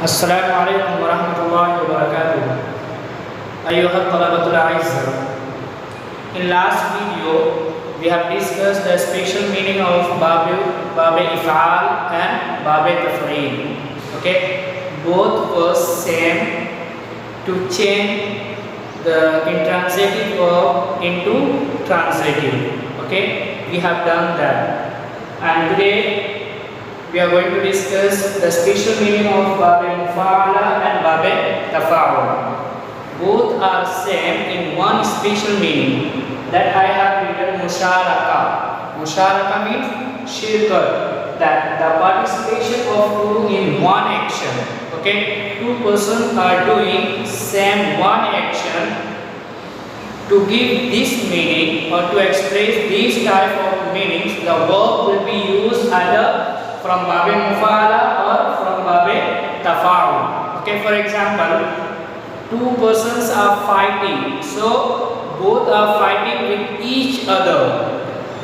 السلام عليكم ورحمة الله وبركاته. أيها الطلبة الأعزاء. In last video, we have discussed the special meaning of Bab If'al and Bab Taf'il. Okay, both were same to change the intransitive verb into transitive. Okay, we have done that, and today we are going to discuss the special meaning of Bab Mufa'ala and Bab Tafa'ul. Both are same in one special meaning that I have written Musharaka. Musharaka means shirkat, that the participation of two in one action. Okay, two persons are doing same one action. To give this meaning or to express these type of meanings, the verb will be used either from Bab Mufa'ala or from Bab Tafa'ul. Okay, for example, two persons are fighting, so both are fighting with each other.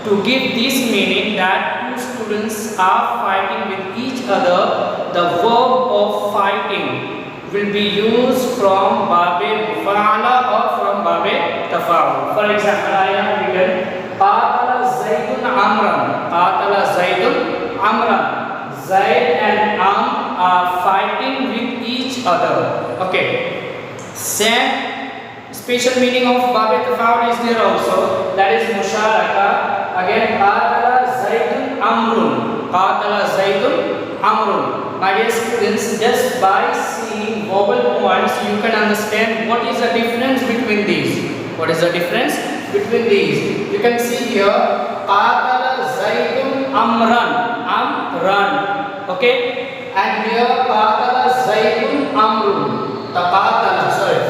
To give this meaning that two students are fighting with each other, the verb of fighting will be used from Bab Mufa'ala or from Bab Tafa'ul. For example, I have written Qatala Zaydun Amran. Qatala Zaydun Amran. Zaid and Am are fighting with each other. Okay. Same special meaning of Bab Tafa'ul is there also. That is Musharaka. Again, Qatala Zaydun Amrun. Qatala Zaydun Amrun. My dear students, just by seeing vowel points, you can understand what is the difference between these. What is the difference between these? You can see here, Qatala Zaydun Amran. Amran. Okay? And here, Qatala Zaydun Amrun. Taqatala, sorry.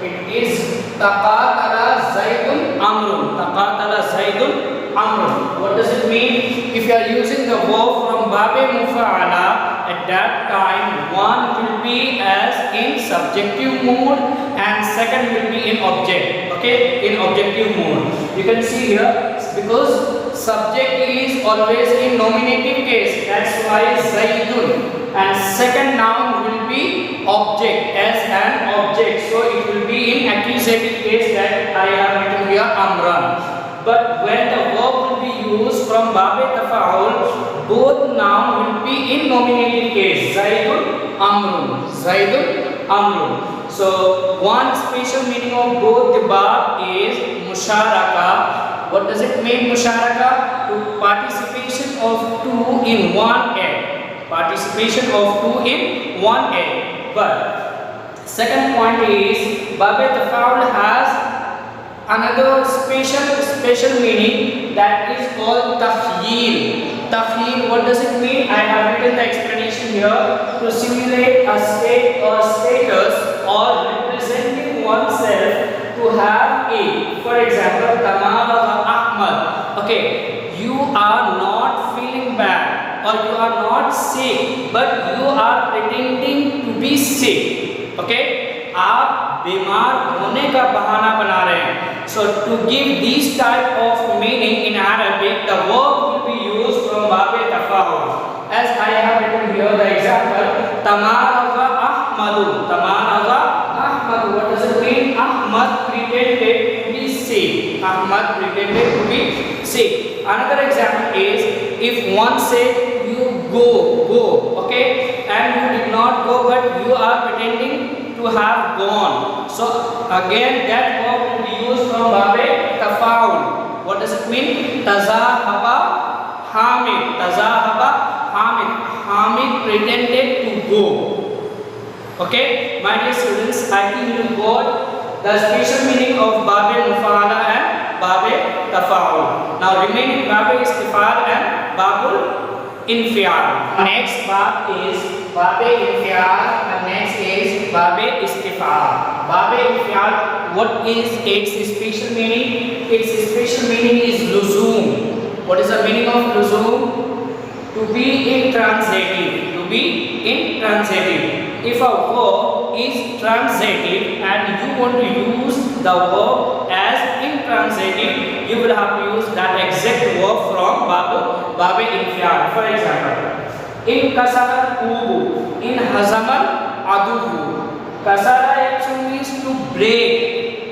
It is Taqatala Zaydun Amrun. Taqatala Zaydun Amrun. What does it mean? If you are using the verb from Bab Mufa'ala, at that time one will be as in subjective mood and second will be in object. Okay, in objective mood. You can see here, because subject is always in nominative case, that's why Zaidun, and second noun will be object as an object, so it will be in accusative case, that I have written here Amran. But when the verb will be used from Bab Tafa'ul, both noun will be in nominative case, Zaidun, Amrun, Zaidun, Amrun. So one special meaning of both the Bab is Musharaka. What does it mean, Musharaka? To participation of two in one act. Participation of two in one act. But second point is Bab Tafa'ul has another special meaning, that is called Taf'il. Taf'il, what does it mean? I have written the explanation here. To simulate a state or status or representing oneself to have a. For example, Tamara Ahmad. Okay, you are not feeling bad or you are not sick, but you are pretending to be sick. Okay, आप बीमार होने का बहाना बना रहे हैं. So to give these type of meaning in Arabic, the verb will be used from Bab Tafa'ul. As I have written here the example, Tamaraza Ahmadu. Tamaraza Ahmadu. What does it mean? Ahmad pretended to be sick. Ahmad pretended to be sick. Another example is, if one said you go, okay, and you did not go, but you are pretending to have gone. So again that verb will be used from Bab Tafa'ul. What does it mean? Tazahaba Hamid. Tazahaba Hamid. Hamid pretended to go. Okay, my dear students, I think you got the special meaning of Bab Mufa'ala and Bab Tafa'ul. Now remaining Bab Istifal and Babul Infial. Next Bab is Bab Infial and next is Bab Istifal. Bab Infial, what is its special meaning? Its special meaning is luzum. What is the meaning of luzum? To be intransitive. To be intransitive. If a verb is transitive and you want to use the verb as intransitive, you will have to use that exact verb from Bab Infial. For example, in kasar ubu, in hazamal Kasara actually means to break.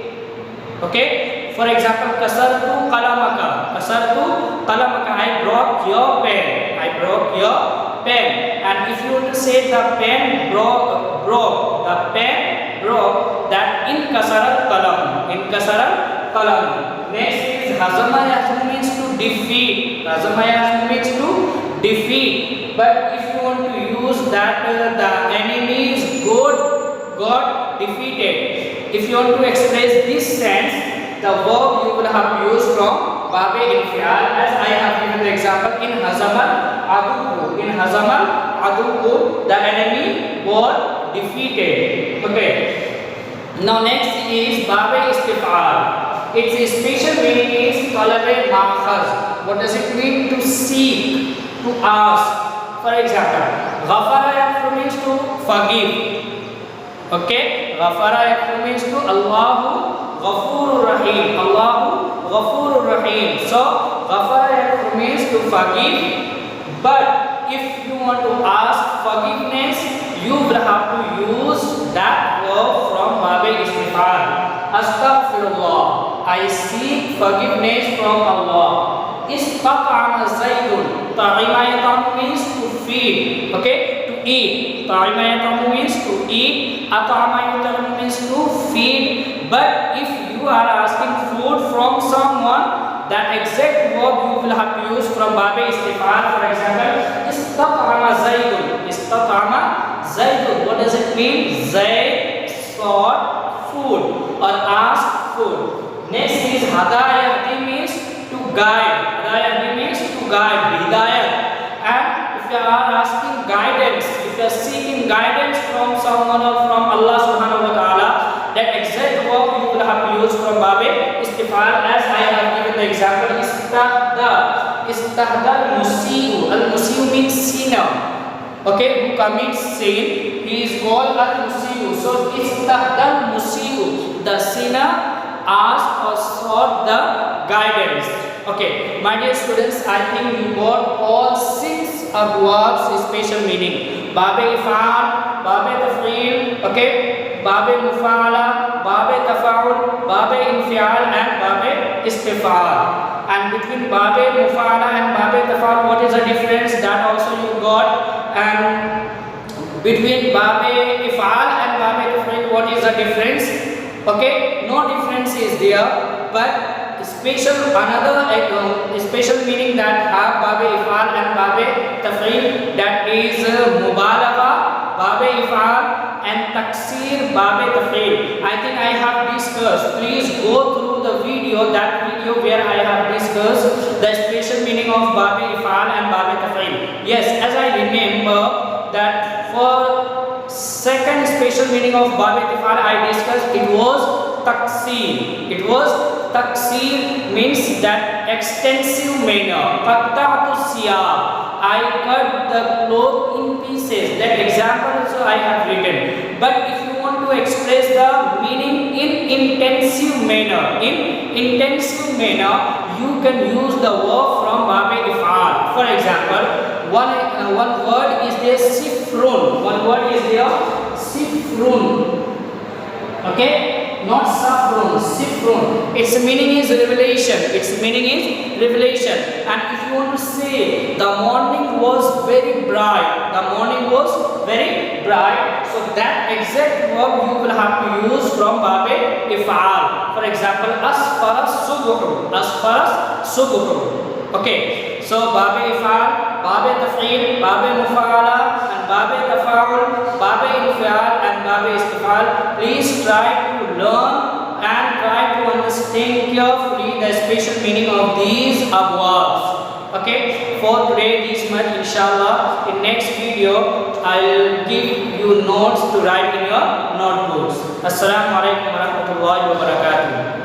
Okay. For example, kasartu qalamaka. Kasartu qalamaka. I broke your pen. I broke your pen. And if you want to say the pen broke, the pen broke, that in kasara qalam. In kasara qalam. Next is hazama actually means to defeat. Hazama actually means to defeat. But if you want to use that the enemies got defeated. If you want to express this sense, the verb you will have used from babe infial, as I have given the example in hazamal aduku. In hazamal aduku, the enemy was defeated. Okay. Now next is babe istifal. Its special meaning is talabe ma'khaz. What does it mean? To seek, to ask. For example, ghafara means to forgive. Okay, ghafara means to Allahu Ghafurur Rahim. Allahu Ghafurur Rahim. So ghafara means to forgive. But if you want to ask forgiveness, you will have to use that verb from babe istifal. Astaghfirullah. I seek forgiveness from Allah. Istat'ama Zaidun. Ta'ima yat'amu means to feed. Okay, to eat. Ta'ima yat'amu means to eat. At'ama yat'amu means to feed. But if you are asking food from someone, that exact verb you will have to use from babe istifal. For example, istat'ama Zaidun. Istat'ama Zaidun. What does it mean? Zaid sought food or asked food. Next is hadayah. It means to guide. Hadayah means to guide. Hidayah. And if you are asking guidance, if you are seeking guidance from someone or from Allah subhanahu wa ta'ala, that exact verb you will have to use from babe istifal, as I have given the example. Istahda al-musi'u. Al-musi'u means sinner. Okay, who commits sin, he is called al-musi'u. So istahda al-musi'u, the sinner asked or sought the guidance. Okay, my dear students, I think you got all 6 abwabs special meaning. Babe if'al, babe taf'il, okay, babe mufa'ala, babe tafa'ul, babe infial, and babe istifal. And between babe mufa'ala and babe tafa'ul, what is the difference? That also you got. And between babe if'al and babe taf'il, what is the difference? Okay, no difference is there, but another special meaning that have babe if'al and babe taf'il, that is mubalagha babe if'al and taksir babe taf'il. I think I have discussed. Please go through the video, that video where I have discussed the special meaning of babe if'al and babe taf'il. Yes, as I remember that for second special meaning of babe if'al I discussed, it was taksir. It was taksir means that extensive manner. Qatta'tu siyab, I cut the cloth in pieces. That example also I have written. But if you want to express the meaning in intensive manner, you can use the verb from babe if'al. For example, one word is there, sifrun. One word is there, sifrun. Okay, not saffron, sifrun. Its meaning is revelation. Its meaning is revelation. And if you want to say the morning was very bright, the morning was very bright, so that exact verb you will have to use from babe if'al. For example, asfara subhu, asfara subhu. Okay, so babe if'al, babe taf'il, babe mufa'ala, and babe tafa'ul, babe infial, and babe istifal. Please try to learn and try to understand carefully the special meaning of these abwabs. Okay, for today this much, inshallah. In next video I'll give you notes to write in your notebooks. Assalamu alaikum warahmatullahi wabarakatuh.